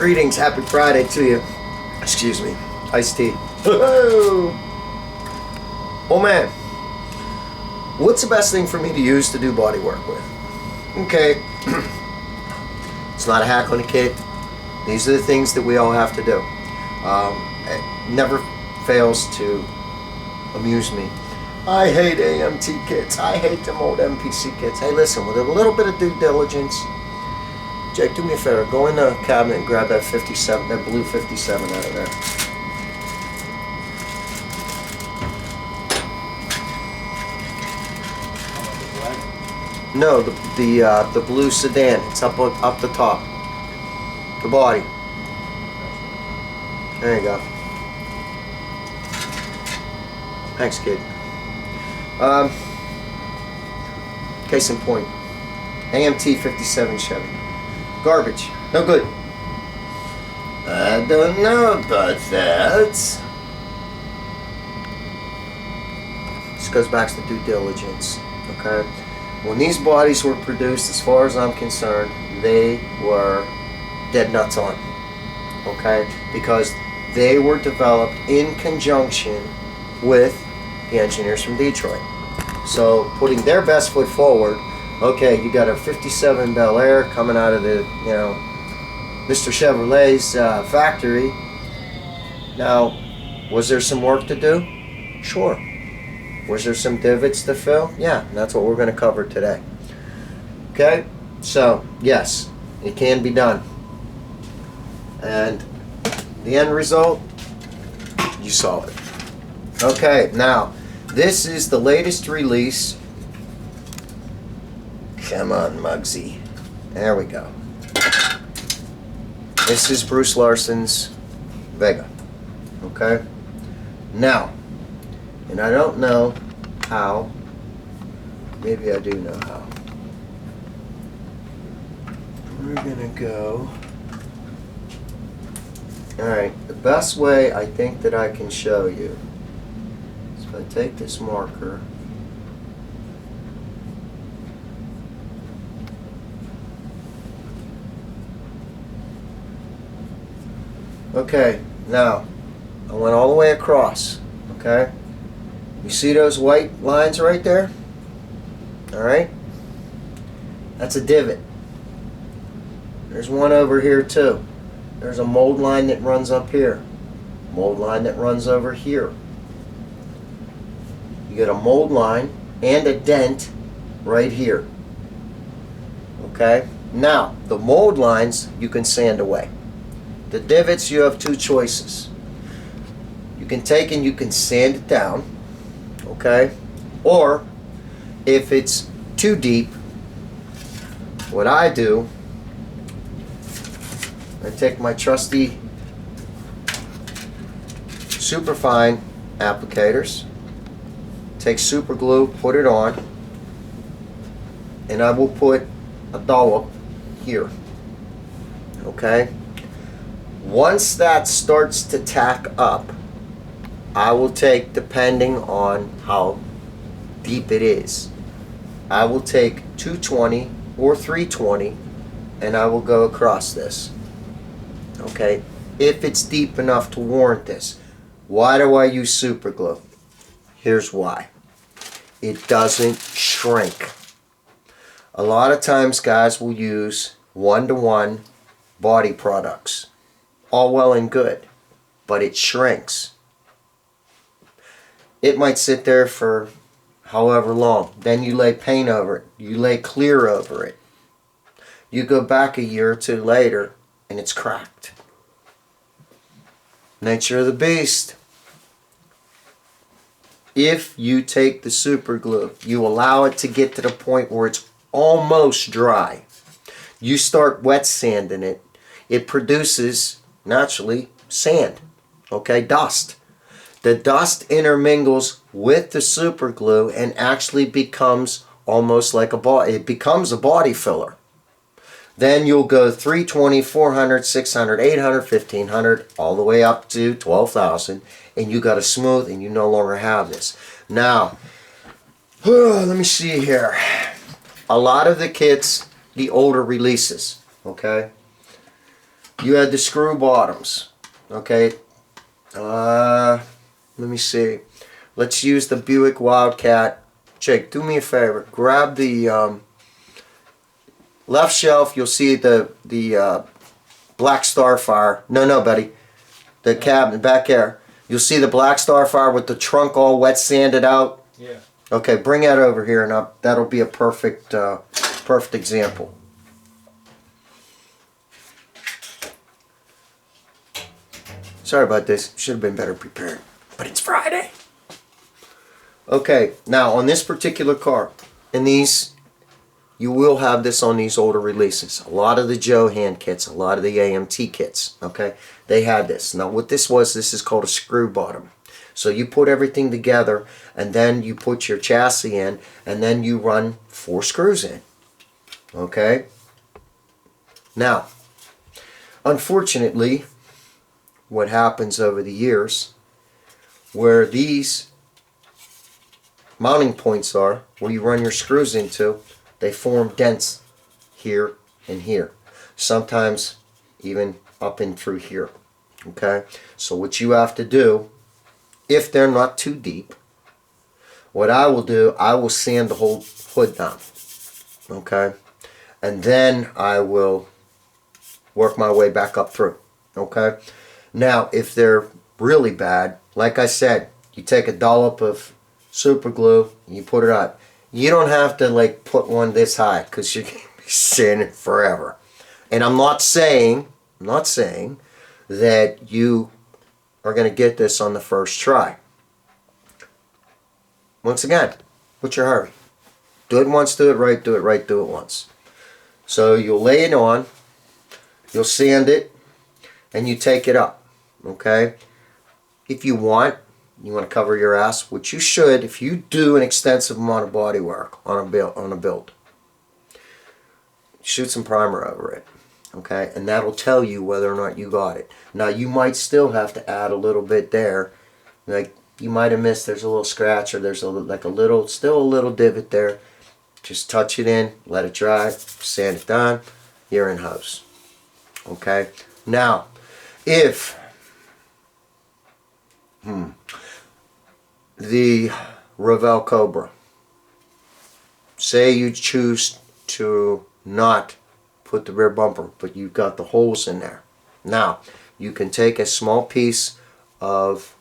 Greetings, happy Friday to you. Excuse me, iced tea. Oh man, what's the best thing for me to use to do body work with? Okay, it's not a hack on the kit. These are the things that we all have to do. It never fails to amuse me. I hate AMT kits. I hate them old MPC kits. Hey, listen, with a little bit of due diligence, Jake, do me a favor. Go in the cabinet and grab that 57, that blue 57 out of there. No, the blue sedan. It's up the top, the body. There you go. Thanks, kid. Case in point, AMT 57 Chevy. Garbage. No good. I don't know about that. This goes back to due diligence. Okay? When these bodies were produced, as far as I'm concerned, they were dead nuts on. Okay? Because they were developed in conjunction with the engineers from Detroit. So putting their best foot forward, okay, you got a 57 Bel Air coming out of the, Mr. Chevrolet's factory. Now, was there some work to do? Sure. Was there some divots to fill? Yeah, and that's what we're going to cover today. Okay, so yes, it can be done. And the end result, you saw it. Okay, now, this is the latest release. Come on, Muggsy. There we go. This is Bruce Larson's Vega. Okay? Now, and I don't know how. Maybe I do know how. We're gonna go. Alright, the best way I think that I can show you is if I take this marker. Okay, now I went all the way across. Okay, you see those white lines right there? Alright, that's a divot. There's one over here too. There's a mold line that runs up here, mold line that runs over here. You get a mold line and a dent right here. Okay, now the mold lines you can sand away. The divots, you have two choices. You can take and you can sand it down, okay? Or if it's too deep, what I do, I take my trusty superfine applicators, take super glue, put it on, and I will put a dollop here, okay? Once that starts to tack up, I will take, depending on how deep it is, I will take 220 or 320 and I will go across this. Okay, if it's deep enough to warrant this. Why do I use super glue? Here's why. It doesn't shrink. A lot of times guys will use one-to-one body products. All well and good, but it shrinks. It might sit there for however long. Then you lay paint over it. You lay clear over it. You go back a year or two later and it's cracked. Nature of the beast. If you take the super glue, you allow it to get to the point where it's almost dry. You start wet sanding it. It produces naturally sand, okay, dust. The dust intermingles with the super glue and actually becomes almost like a body. It becomes a body filler. Then you'll go 320, 400, 600, 800, 1500, all the way up to 12,000, and you got a smooth, and you no longer have this. Now, let me see here. A lot of the kits, the older releases, okay, You had the screw bottoms. Okay. Let me see. Let's use the Buick Wildcat. Jake, do me a favor. Grab the left shelf. You'll see the Black Starfire. No, buddy. The cabinet back there. You'll see the Black Starfire with the trunk all wet sanded out. Yeah. Okay, bring that over here, and that'll be a perfect example. Sorry about this. Should have been better prepared. But it's Friday. Okay, now on this particular car, and these, you will have this on these older releases. A lot of the Johan kits, a lot of the AMT kits, okay, they had this. Now what this is called a screw bottom. So you put everything together, and then you put your chassis in, and then you run 4 screws in. Okay? Now, unfortunately, what happens over the years, where these mounting points are, where you run your screws into, they form dents here and here. Sometimes even up and through here. Okay? So what you have to do, if they're not too deep, what I will do, I will sand the whole hood down. Okay? And then I will work my way back up through. Okay? Now, if they're really bad, like I said, you take a dollop of super glue and you put it on. You don't have to like put one this high, because you're going to be sanding forever. And I'm not saying that you are going to get this on the first try. Once again, what's your hurry? Do it once, do it right, do it once. So you'll lay it on, you'll sand it, and you take it up. Okay? If you want to cover your ass, which you should if you do an extensive amount of body work on a build. Shoot some primer over it. Okay? And that'll tell you whether or not you got it. Now you might still have to add a little bit there. Like you might have missed, there's a little scratch, or there's still a little divot there. Just touch it in, let it dry, sand it down, you're in hose. Okay? Now, if the Revell Cobra, say you choose to not put the rear bumper, but you've got the holes in there. Now, you can take a small piece of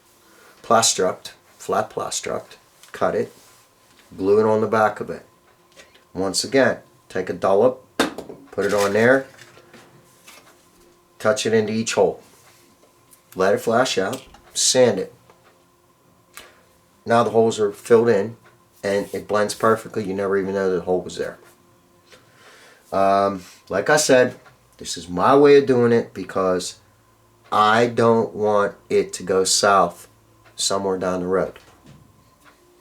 Plastruct, flat Plastruct, cut it, glue it on the back of it. Once again, take a dollop, put it on there, touch it into each hole. Let it flash out, sand it. Now the holes are filled in and it blends perfectly. You never even know the hole was there. Like I said, this is my way of doing it because I don't want it to go south somewhere down the road.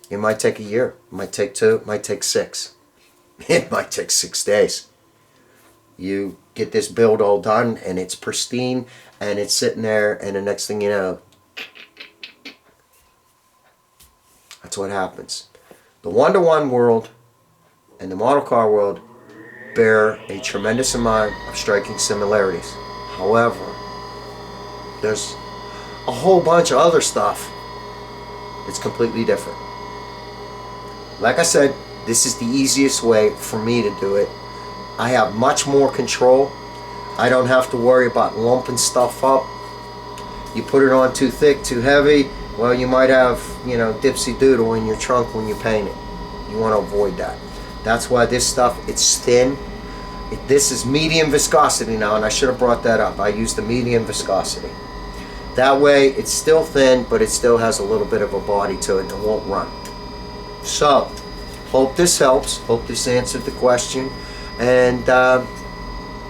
It might take a year, it might take 2, it might take 6. It might take 6 days. You get this build all done and it's pristine and it's sitting there, and the next thing you know, that's what happens. The one-to-one world and the model car world bear a tremendous amount of striking similarities. However, there's a whole bunch of other stuff that's completely different. Like I said, this is the easiest way for me to do it. I have much more control. I don't have to worry about lumping stuff up. You put it on too thick, too heavy, well, you might have, dipsy doodle in your trunk when you paint it. You want to avoid that. That's why this stuff, it's thin. This is medium viscosity now, and I should have brought that up. I use the medium viscosity. That way, it's still thin, but it still has a little bit of a body to it and it won't run. So, hope this helps. Hope this answered the question. And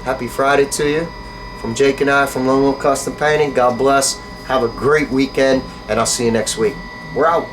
happy Friday to you. From Jake and I from Lone Wolf Custom Painting. God bless. Have a great weekend, and I'll see you next week. We're out.